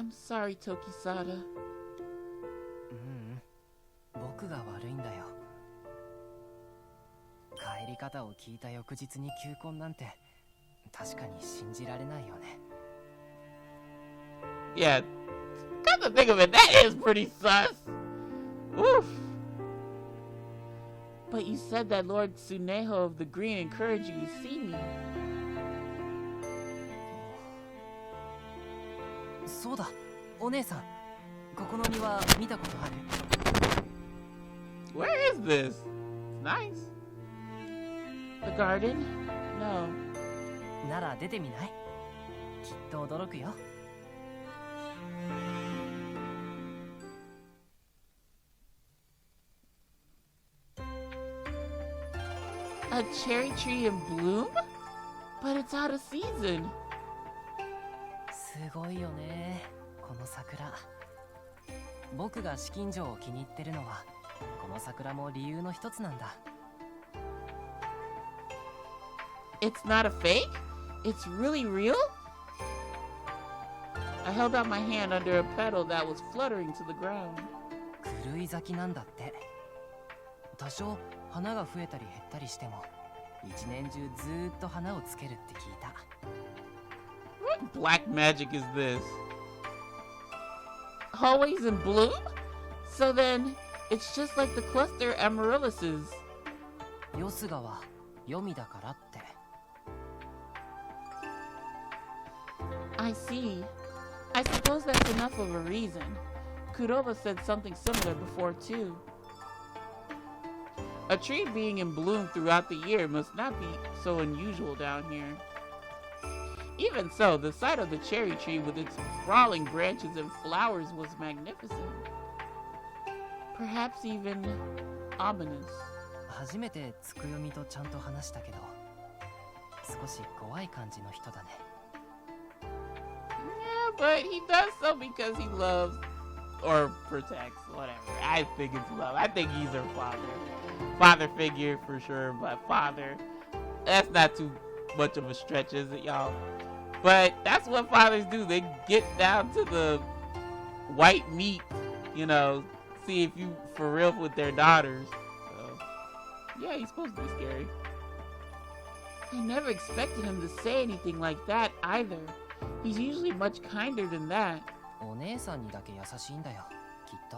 I'm sorry, Tokisada. 僕が悪いんだよ。帰り方を聞いた翌日に求婚なんて確かに信じられないよね。Yeah, come to think of it, that is pretty sus. Oof. But you said that Lord Tsuneho of the Green encouraged you to see me. そうだ、お姉さん。ここの庭見たことある？ Where is this? It's nice. The garden? No. なら出てみない？きっと驚くよ。A cherry tree in bloom? But it's out of season. すごいよね、この桜。僕が紫禁城を気に入ってるのはこの桜も理由の一つなんだ。It's not a fake? It's really real? I held out my hand under a petal that was fluttering to the ground. 狂い咲きなんだって。多少花が増えたり減ったりしても一年中ずーっと花をつけるって聞いた。What black magic is this? Always in bloom? So then, it's just like the cluster amaryllises. ヨスガはヨミだからって。I see. I suppose that's enough of a reason. Kuroba said something similar before too. A tree being in bloom throughout the year must not be so unusual down here. Even so, the sight of the cherry tree with its sprawling branches and flowers was magnificent. Perhaps even ominous. 初めてつくよみとちゃんと話したけど、少し怖い感じの人だね。Yeah, but he does so because he loves or protects, whatever. I think it's love. I think he's her father. Father figure for sure, but father, that's not too much of a stretch, is it, y'all? But that's what fathers do. They get down to the white meat, you know, see if you for real with their daughters. So, yeah, he's supposed to be scary. I never expected him to say anything like that either. He's usually much kinder than that. お姉さんにだけ優しいんだよ、きっと。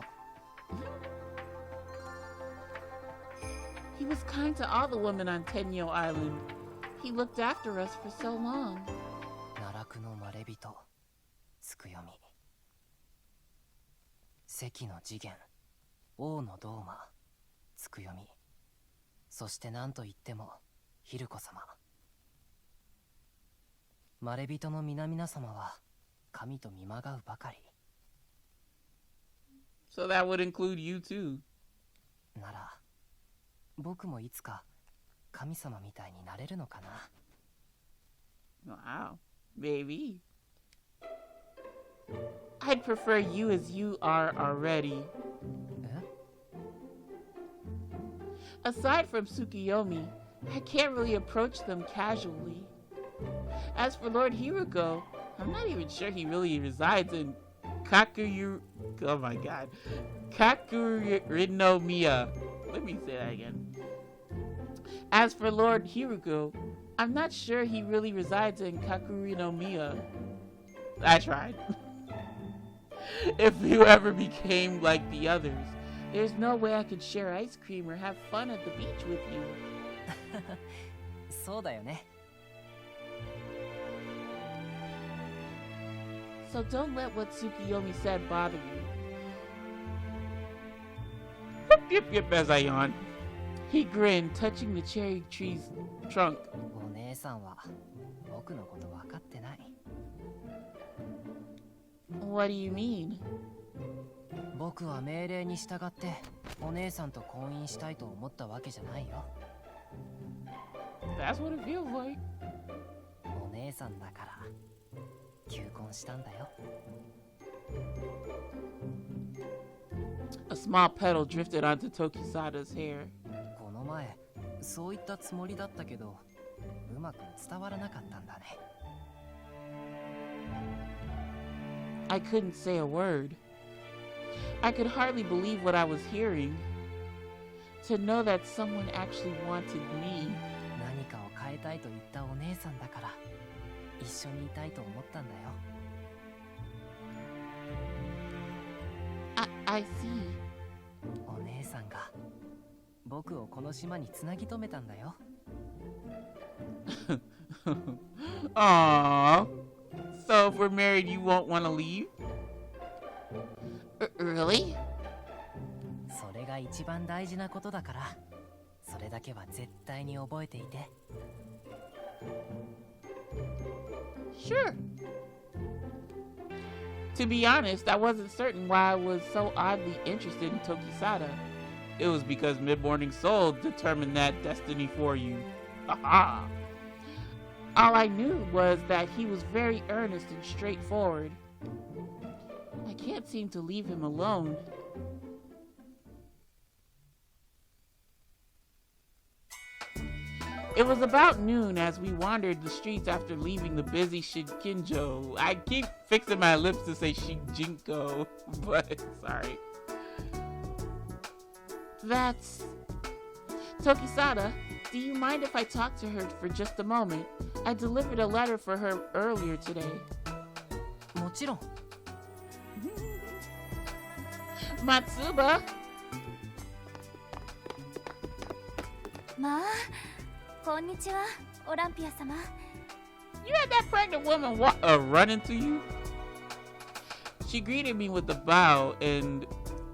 He was kind to all the women on Tenyo Island. He looked after us for so long. 奈落のまれびと、つくよみ。関の次元、王のドーマ、つくよみ。そして何と言っても、ヒルコ様。まれびとの皆々様は、神と見まがうばかり。So that would include you too. なら、僕もいつか神様みたいになれるのかな。Wow, maybe. I'd prefer you as you are already. Aside from Tsukiyomi, I can't really approach them casually. As for Lord Hiruko, I'm not even sure he really resides in Kakurinomiya. Let me say that again. As for Lord Hiruko, I'm not sure he really resides in Kakurinomiya. I tried. If you ever became like the others, there's no way I could share ice cream or have fun at the beach with you. そうだよね。So don't let what Tsukiyomi said bother you. Yep, as I yawned. He grinned, touching the cherry tree's trunk. お姉さんは僕のこと分かってない。What do you mean? 僕は命令に従ってお姉さんと婚姻したいと思ったわけじゃないよ。That's what it feels like. お姉さんだから求婚したんだよ。A small petal drifted onto Tokisada's hair. この前、そう言ったつもりだったけど、うまく伝わらなかったんだね。I couldn't say a word. I could hardly believe what I was hearing. To know that someone actually wanted me. 何かを変えたいと言ったお姉さんだから一緒にいたいと思ったんだよ。I see. お姉さんが僕をこの島につなぎ止めたんだよ。Aww. So if we're married, you won't want to leave? Really? それが一番大事なことだから、それだけは絶対に覚えていて。Sure. To be honest, I wasn't certain why I was so oddly interested in Tokisada. It was because Mid-Morning Soul determined that destiny for you. Aha! All I knew was that he was very earnest and straightforward. I can't seem to leave him alone. It was about noon as we wandered the streets after leaving the busy Shinkinjo. I keep fixing my lips to say Shinjinko, but sorry. That's... Tokisada, do you mind if I talk to her for just a moment? I delivered a letter for her earlier today. もちろん。Matsuba? まあ、こんにちは、オランピア様。You had that pregnant woman run into you? She greeted me with a bow and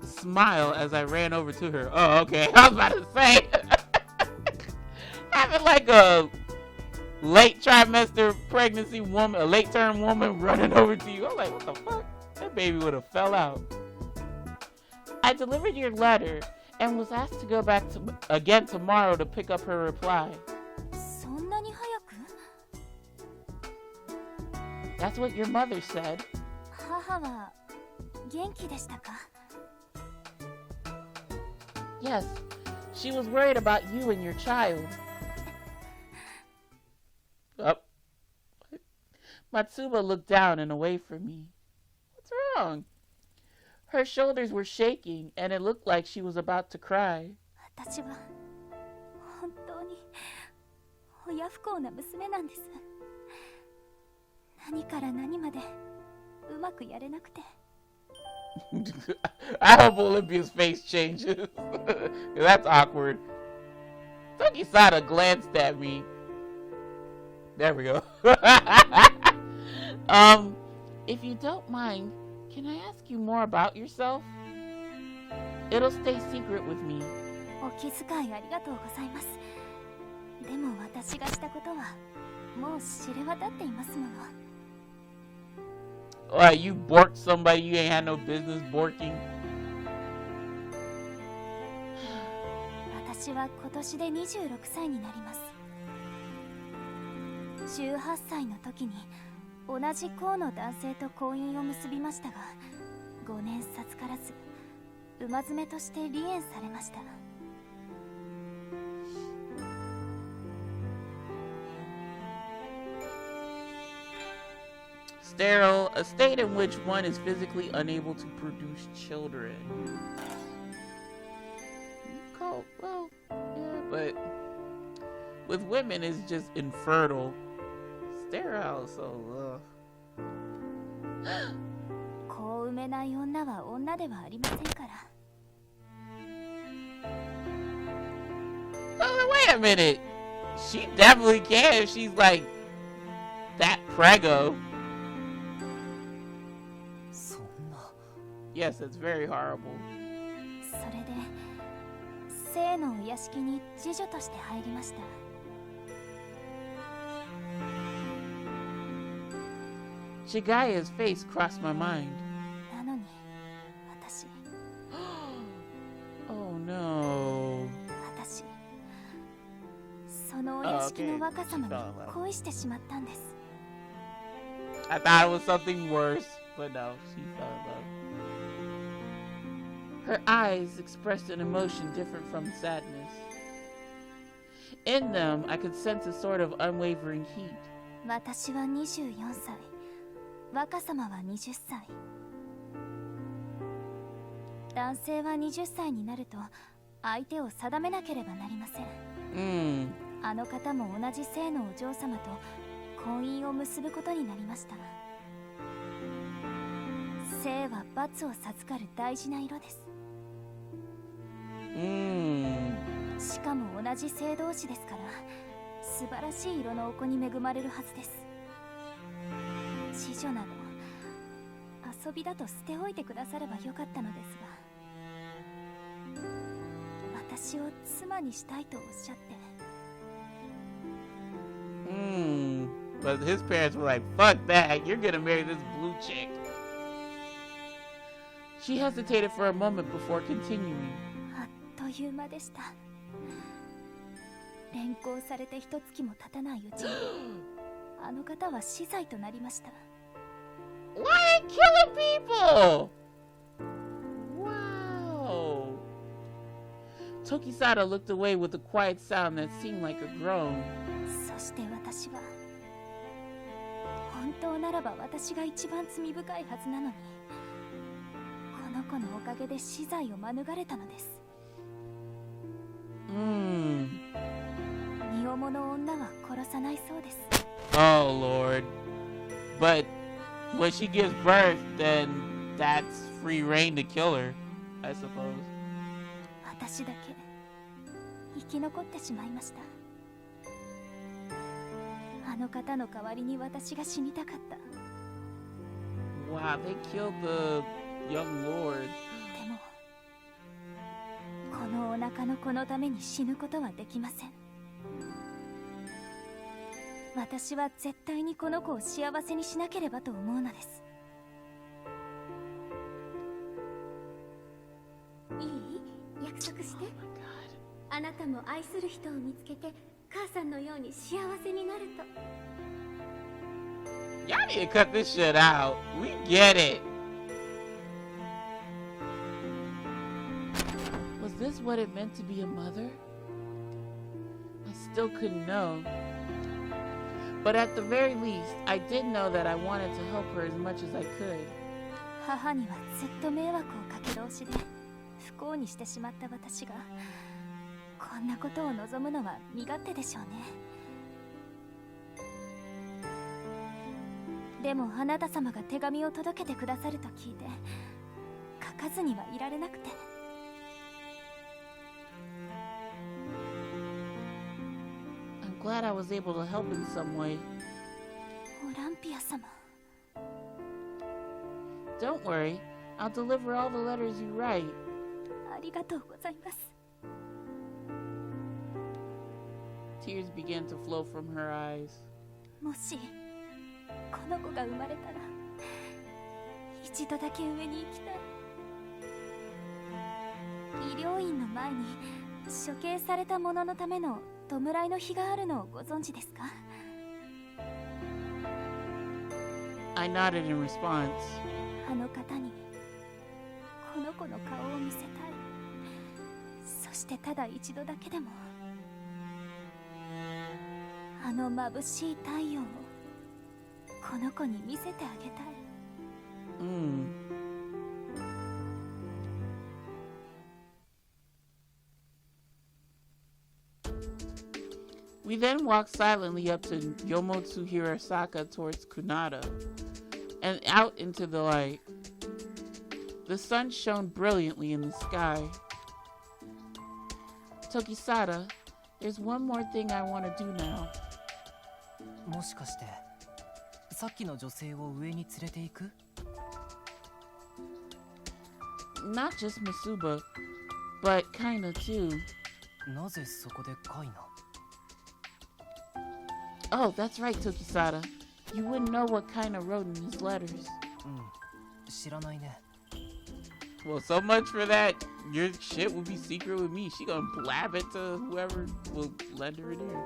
smile as I ran over to her. Oh, okay. I was about to say. Having like a late trimester pregnancy woman, a late term woman running over to you. I'm like, what the fuck? That baby would have fell out. I delivered your letter and was asked to go back again tomorrow to pick up her reply. そんなに早く? That's what your mother said. 母は元気でしたか? Yes, she was worried about you and your child. Oh. Matsuba looked down and away from me. What's wrong? Her shoulders were shaking and it looked like she was about to cry. 私は本当に親不孝な娘なんです。何から何までうまくやれなくて。I hope Olympia's face changes. That's awkward. Tokisada glanced at me. There we go. If you don't mind, can I ask you more about yourself? It'll stay secret with me. お気遣いありがとうございます。でも私がしたことはもう知れ渡っていますもの。Alright, you borked somebody you ain't had no business borking. 私は今年で26歳になります。18歳の時に同じ校の男性と婚姻を結びましたが、5年授からず馬詰めとして離縁されました。Sterile, a state in which one is physically unable to produce children. Well, yeah, but with women it's just infertile. Sterile, so 子を産めない女は女ではありませんから。Oh, wait a minute. She definitely can if she's like that prego. Yes, it's very horrible. それで生のお屋敷に次女として入りました。Shigaya's face crossed my mind. なのに私 Oh no. 私そのお屋敷の若様に恋してしまったんです。I thought it was something worse, but no, she fell in love. Her eyes expressed an emotion different from sadness. In them, I could sense a sort of unwavering heat. 私は24歳。若様は20歳。男性は20歳になると相手を定めなければなりません。あの方も同じ姓のお嬢様と婚姻を結ぶことになりました。姓は罰を授かる大事な色です。しかも同じ姓同士ですから素晴らしい色のお子に恵まれるはずです。知女など遊びだと捨ておいてくださればよかったのですが、私を妻にしたいとおっしゃって。But his parents were like, fuck that, you're gonna marry this blue chick. She hesitated for a moment before continuing. あっという間でした。連行されて一月も経たないうちにあの方は死罪となりました。 Why are you killing people? Wow. Tokisada looked away with a quiet sound that seemed like a groan. そして私は本当ならば私が一番罪深いはずなのにこの子のおかげで死罪を免れたのです。身重の女は殺さないそうです。 Oh Lord. But when she gives birth, then that's free reign to kill her, I suppose. 私だけ生き残ってしまいました。あの方の代わりに私が死にたかった。 Wow, they killed the young lord. でもこのお腹の子のために死ぬことはできません。私は絶対にこの子を幸せにしなければと思うのです。いい？約束して。あなたも愛する人を見つけて母さんのように幸せになると。 Y'all need to cut this shit out. We get it. Was this what it meant to be a mother? I still couldn't know. But at the very least, I did know that I wanted to help her as much as I could. 母にはずっと迷惑をかけ通しで不幸にしてしまった私がこんなことを望むのは身勝手でしょうね。でもあなた様が手紙を届けてくださると聞いて書かずにはいられなくて。I'm glad I was able to help in some way. オランピア様。 Don't worry, I'll deliver all the letters you write. ありがとうございます。 Tears began to flow from her eyes. もしこの子が生まれたら一度だけ上に行きたい。医療院の前に処刑された者のための弔いの日があるのをご存知ですか？ I nodded in response. あの方にこの子の顔を見せたい。そしてただ一度だけでもあの眩しい太陽をこの子に見せてあげたい。We then walked silently up to Yomotsu Hirasaka towards Kunada and out into the light. The sun shone brilliantly in the sky. Tokisada, there's one more thing I want to do now. もしかしてさっきの女性を上に連れて行く？ Not just Masuba, but kinda too. なぜそこでカイナ？ Oh, that's right, Tokisada. You wouldn't know what kinda wrote in his letters. 知らないね。 Well, so much for that. Your shit will be secret with me. She gonna blab it to whoever will lend her an ear.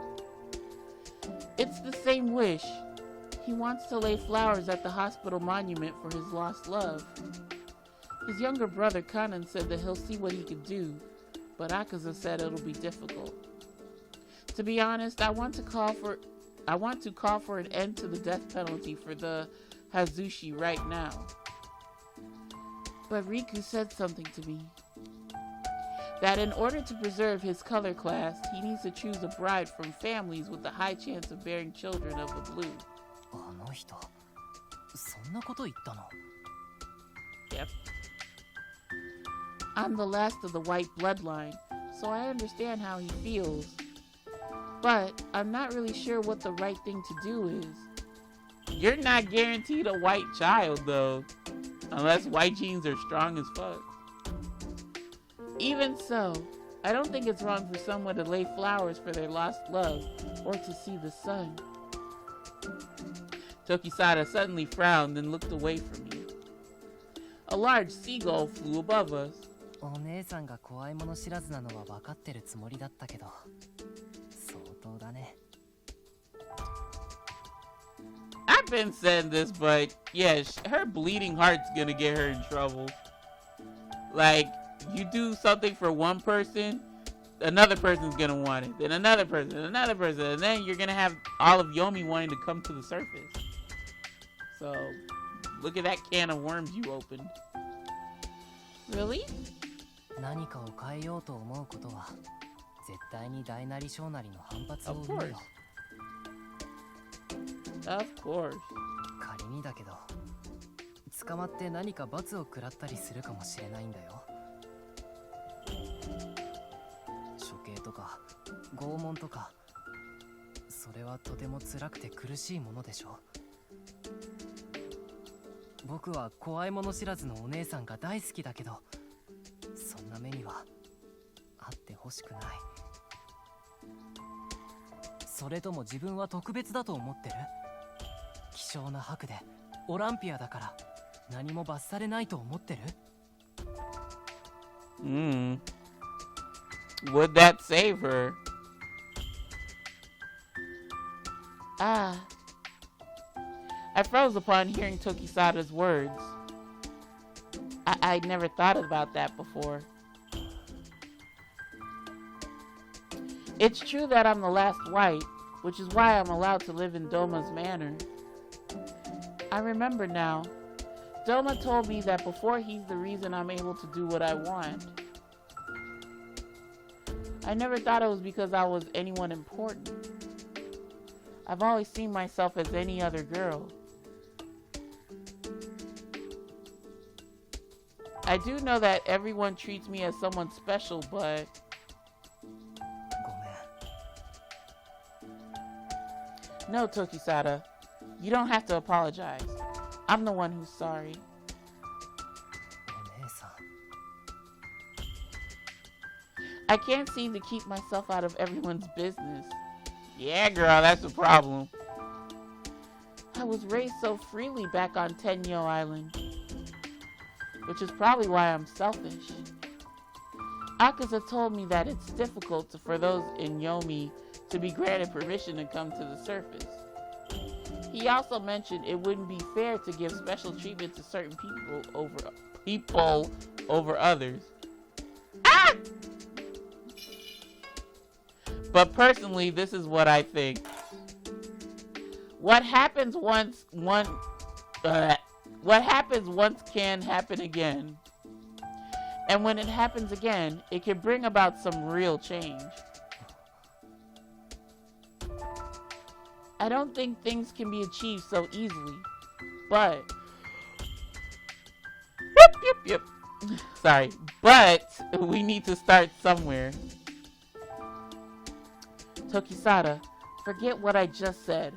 It's the same wish. He wants to lay flowers at the hospital monument for his lost love. His younger brother Kanan said that he'll see what he can do, but Akaza said it'll be difficult. To be honest, I want to call for an end to the death penalty for the Hazushi right now. But Riku said something to me. That in order to preserve his color class, he needs to choose a bride from families with a high chance of bearing children of the blue. あの人、そんなこと言ったの? Yep. I'm the last of the white bloodline, so I understand how he feels. But I'm not really sure what the right thing to do is. You're not guaranteed a white child, though. Unless white genes are strong as fuck. Even so, I don't think it's wrong for someone to lay flowers for their lost love, or to see the sun. Tokisada suddenly frowned and looked away from me. A large seagull flew above us. お姉さんが怖いもの知らずなのは分かってるつもりだったけど、相当だね。I've been saying this, but yeah, her bleeding heart's gonna get her in trouble. Like, you do something for one person, another person's gonna want it, then another person, and then you're gonna have all of Yomi wanting to come to the surface. So, look at that can of worms you opened. Really? 何かを変えようと思うことは絶対に大なり小なりの反発を生むよ。Of course. 仮にだけど、捕まって何か罰を食らったりするかもしれないんだよ。処刑とか拷問とか、それはとても辛くて苦しいものでしょ。僕は怖いもの知らずのお姉さんが大好きだけど、そんな目にはあってほしくない。それとも自分は特別だと思ってる？希少な白でオランピアだから何も罰されないと思ってる？ Would that save her? I froze upon hearing Tokisada's words. I'd never thought about that before. It's true that I'm the last white, which is why I'm allowed to live in Doma's manor. I remember now. Doma told me that before he's the reason I'm able to do what I want. I never thought it was because I was anyone important. I've always seen myself as any other girl. I do know that everyone treats me as someone special, but... ごめん。 No, Tokisada. You don't have to apologize. I'm the one who's sorry. お姉さん。 I can't seem to keep myself out of everyone's business. Yeah, girl, that's the problem. I was raised so freely back on Tenyo Island. Which is probably why I'm selfish. Akaza told me that it's difficult for those in Yomi to be granted permission to come to the surface. He also mentioned it wouldn't be fair to give special treatment to certain people over others. Ah! But personally, this is what I think. What happens once can happen again. And when it happens again, it can bring about some real change. I don't think things can be achieved so easily, but... Yep. Sorry, but we need to start somewhere. Tokisada, forget what I just said.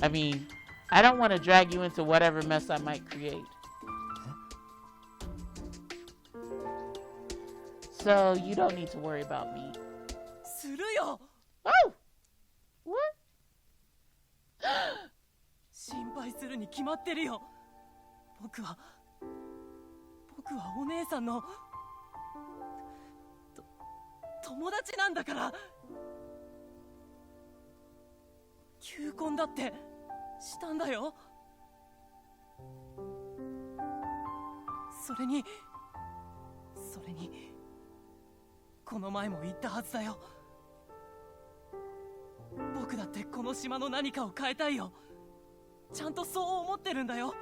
I mean, I don't want to drag you into whatever mess I might create. So you don't need to worry about me. するよ。 Oh! What? 心配するに決まってるよ。僕はお姉さんの友達なんだから。求婚だってしたんだよ。それにこの前も言ったはずだよ。僕だってこの島の何かを変えたいよ。ちゃんとそう思ってるんだよ。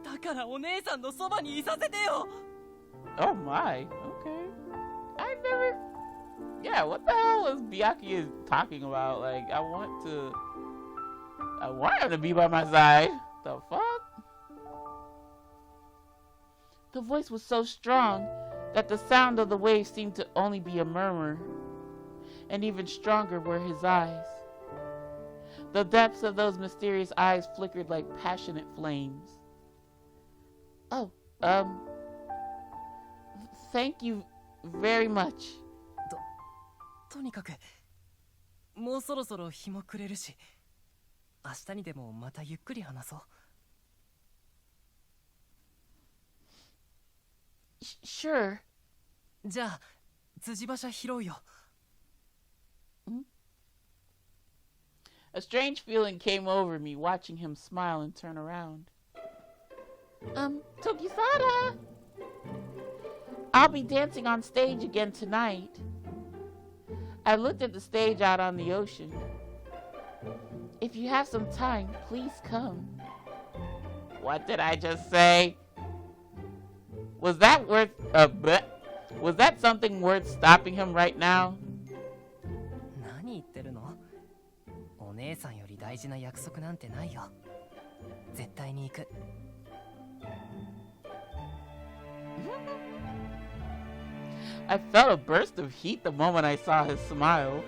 だからお姉さんのそばにいさせてよ。 Oh my. Okay. I never. Yeah, what the hell is Byakuya talking about? Like, I want him to be by my side. The fuck? The voice was so strong that the sound of the waves seemed to only be a murmur. And even stronger were his eyes. The depths of those mysterious eyes flickered like passionate flames. Oh, thank you very much. とにかくもうそろそろ日も暮れるし、明日にでもまたゆっくり話そう。Sure. じゃあ辻馬車拾うよ。A strange feeling came over me watching him smile and turn around. Tokisada! I'll be dancing on stage again tonight. I looked at the stage out on the ocean. If you have some time, please come. What did I just say? Was that something worth stopping him right now? 何言ってるの？お姉さんより大事な約束なんてないよ。絶対に行く。I felt a burst of heat the moment I saw his smile.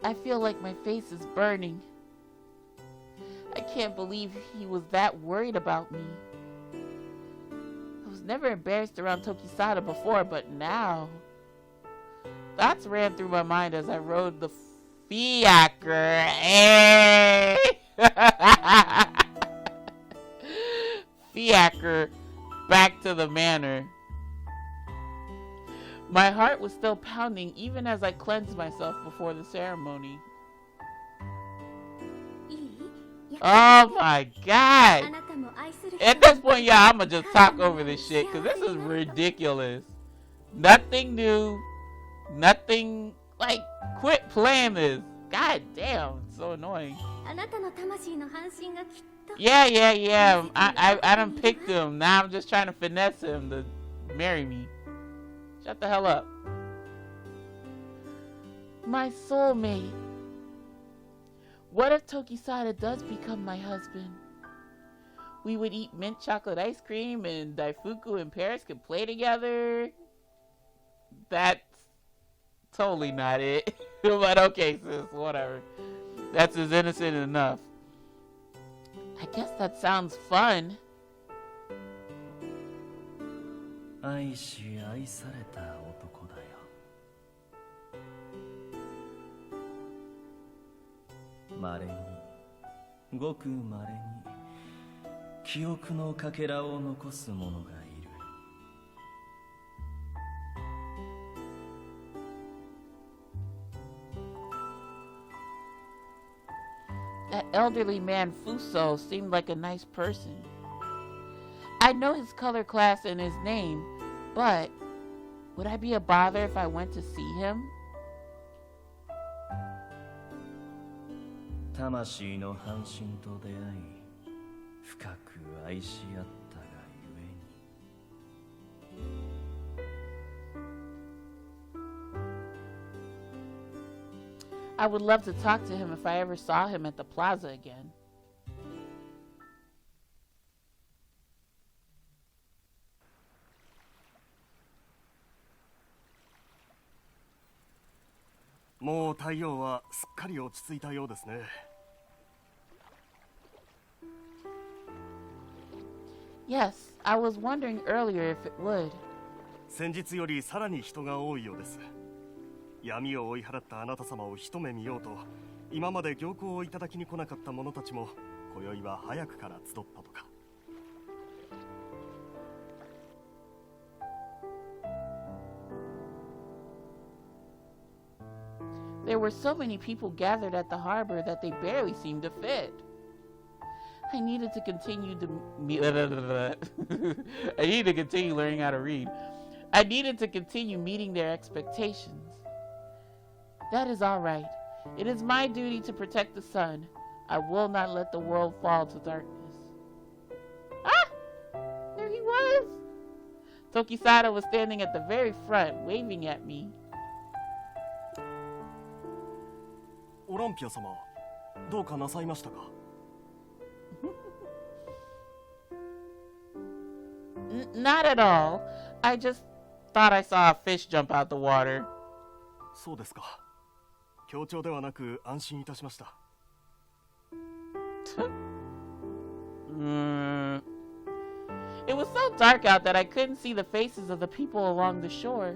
I feel like my face is burning. I can't believe he was that worried about me. I was never embarrassed around Tokisada before, but now... Thoughts ran through my mind as I rode the fiacre. Hey! Fiacre back to the manor. My heart was still pounding even as I cleansed myself before the ceremony. Oh my god! At this point, yeah, I'ma just talk over this shit because this is ridiculous. Nothing new. Nothing, like, quit playing this. God damn, it's so annoying. Yeah. I done picked him. Now I'm just trying to finesse him to marry me. Shut the hell up. My soulmate. What if Tokisada does become my husband? We would eat mint chocolate ice cream and Daifuku and Paris could play together. That's totally not it. But okay, sis, whatever. That's as innocent enough. I guess that sounds fun. 愛し愛された男だよ。稀に、ごく稀に記憶のかけらを残す者がいる。That elderly man Fuso seemed like a nice person. I know his color class and his name, but would I be a bother if I went to see him? 魂の半身と出会い、深く愛し合ったがゆえに。I would love to talk to him if I ever saw him at the plaza again. Yes, I was wondering earlier if it would. 先日よりさらに人が多いようです。闇を追い払ったあなた様を一目見ようと、今まで行幸をいただきに来なかった者たちも今宵は早くから集ったとか。There were so many people gathered at the harbor that they barely seemed to fit. I needed to continue learning how to read. I needed to continue meeting their expectations. That is all right. It is my duty to protect the sun. I will not let the world fall to darkness. Ah! There he was! Tokisada was standing at the very front, waving at me. オランピア様、どうかなさいましたか? Not at all. I just thought I saw a fish jump out the water. そうですか。強調ではなく安心いたしました。It was so dark out that I couldn't see the faces of the people along the shore.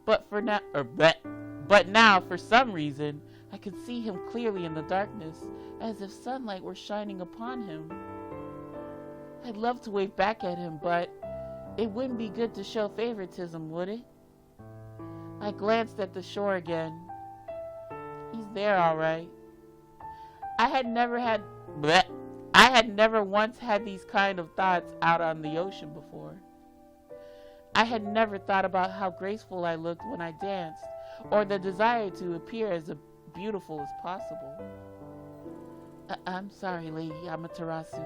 But now, for some reason, I could see him clearly in the darkness, as if sunlight were shining upon him. I'd love to wave back at him, but it wouldn't be good to show favoritism, would it? I glanced at the shore again. He's there, all right. I had never once had these kind of thoughts out on the ocean before. I had never thought about how graceful I looked when I danced, or the desire to appear as beautiful as possible. I'm sorry, Lady Amaterasu.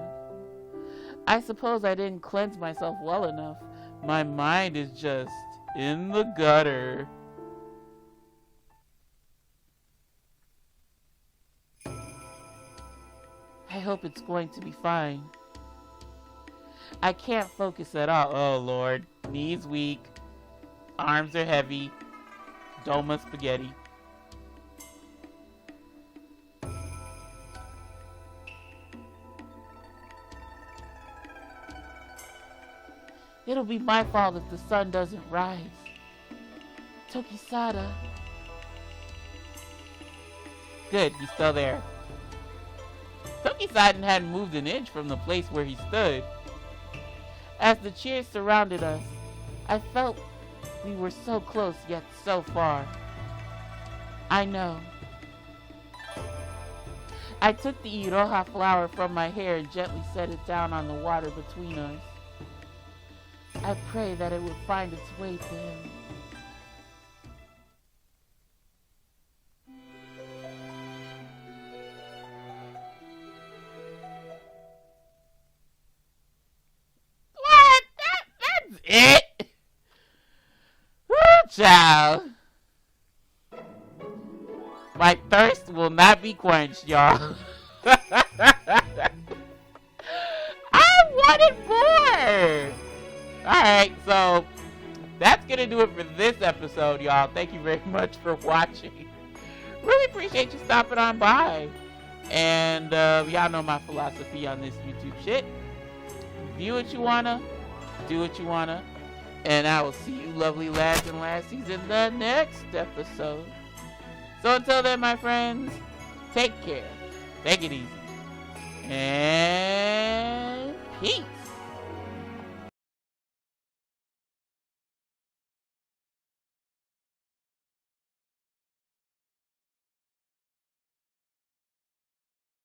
I suppose I didn't cleanse myself well enough. My mind is just in the gutter. I hope it's going to be fine. I can't focus at all. Oh, Lord. Knees weak. Arms are heavy. Doma spaghetti. It'll be my fault if the sun doesn't rise. Tokisada. Good, he's still there. Tokisada hadn't moved an inch from the place where he stood. As the cheers surrounded us, I felt we were so close yet so far. I know. I took the iroha flower from my hair and gently set it down on the water between us. I pray that it would find its way to him. What? That's it? Woo, child. My thirst will not be quenched, y'all. I wanted more! Alright, so that's gonna do it for this episode, y'all. Thank you very much for watching. Really appreciate you stopping on by. And y'all know my philosophy on this YouTube shit. View what you wanna, do what you wanna, and I will see you lovely lads and lassies in the next episode. So until then, my friends, take care, take it easy, and peace.